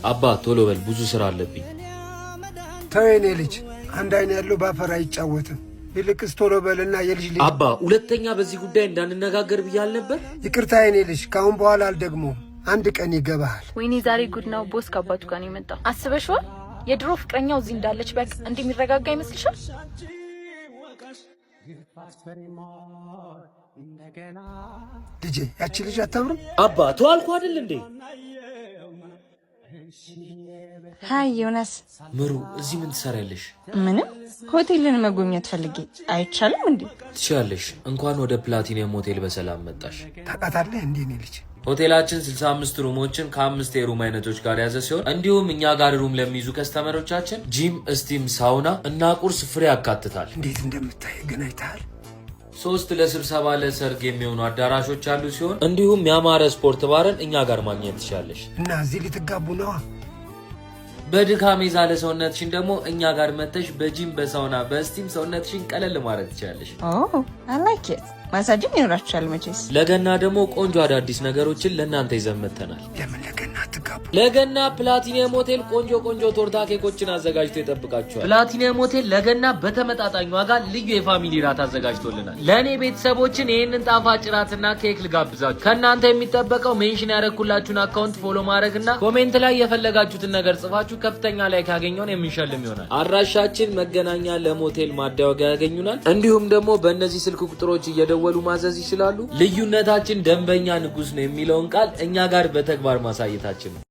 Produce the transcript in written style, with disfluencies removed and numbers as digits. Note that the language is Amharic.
አባ ቶሎ በል ብዙ ስራ አለብኝ። ተወኔ ልጅ አንድ አይን ያለው ባፈራ አይጫወትም። ይልቅስ ቶሎ በልና የልጅ ልጅ አባ ሁለተኛ በዚህ ጉዳይ እንዳንነጋገር ብያል ነበር። ይቅርታ የኔ ልጅ ካሁን በኋላ አልደግሞም። አንድ ቀን ይገባሃል። ወይኔ ዛሬ ጉድ ነው። ቦስ ከአባቱ ጋር ነው የመጣው። አስበሽዋል? የድሮ ፍቅረኛው እዚህ እንዳለች በቃ እንደሚረጋጋ ይመስልሻል? ልጄ ያቺ ልጅ አታምርም? አባ ተዋልኩ አይደል እንዴ? ሃይ ዮናስ። ምሩ እዚህ ምን ትሰሪያለሽ? ምንም ሆቴልን መጎብኘት ፈልጌ። አይቻልም እንዴ? ትችያለሽ። እንኳን ወደ ፕላቲኒየም ሆቴል በሰላም መጣሽ። ታውቃታለህ እንዴ እኔ ልጅ? ሆቴላችን 65 ሩሞችን ከ5 የሩም አይነቶች ጋር ያዘ ሲሆን እንዲሁም እኛ ጋር ሩም ለሚይዙ ከስተመሮቻችን ጂም፣ ስቲም፣ ሳውና እና ቁርስ ፍሬ ያካትታል። እንዴት እንደምታይ ግን አይተሃል? 3 ለስብሰባ ለሰርግ የሚሆኑ አዳራሾች አሉ ሲሆን እንዲሁም ያማረ ስፖርት ባርን እኛ ጋር ማግኘት ትችላለሽ። እና እዚህ ልትጋቡ ነዋ። በድካም የዛለ ሰውነትሽን ደግሞ እኛ ጋር መተሽ በጂም በሳውና በስቲም ሰውነትሽን ቀለል ማድረግ ትችላለሽ። አይ ላይክ ኢት። ማሳጅም ይኖራችኋል መቼስ። ለገና ደግሞ ቆንጆ አዳዲስ ነገሮችን ለእናንተ ይዘን መጥተናል። ለምን ለገና አትጋቡ? ለገና ፕላቲኒየም ሆቴል ቆንጆ ቶርታ ኬኮችን አዘጋጅቶ ይጠብቃችኋል። ፕላቲኒየም ሆቴል ለገና በተመጣጣኝ ዋጋ ልዩ የፋሚሊ ራት አዘጋጅቶልናል። ለእኔ ቤተሰቦችን ይህንን ጣፋጭ ራትና ኬክ ልጋብዛችሁ። ከእናንተ የሚጠበቀው ሜንሽን ያደረኩላችሁን አካውንት ፎሎ ማድረግና ኮሜንት ላይ የፈለጋችሁትን ነገር ጽፋችሁ ከፍተኛ ላይ ካገኘውን የምንሸልም ይሆናል። አድራሻችን መገናኛ ለሞቴል ማዳወቂያ ያገኙናል። እንዲሁም ደግሞ በእነዚህ ስልክ ቁጥሮች እየደወሉ ማዘዝ ይችላሉ። ልዩነታችን ደንበኛ ንጉስ ነው የሚለውን ቃል እኛ ጋር በተግባር ማሳየታችን ነው።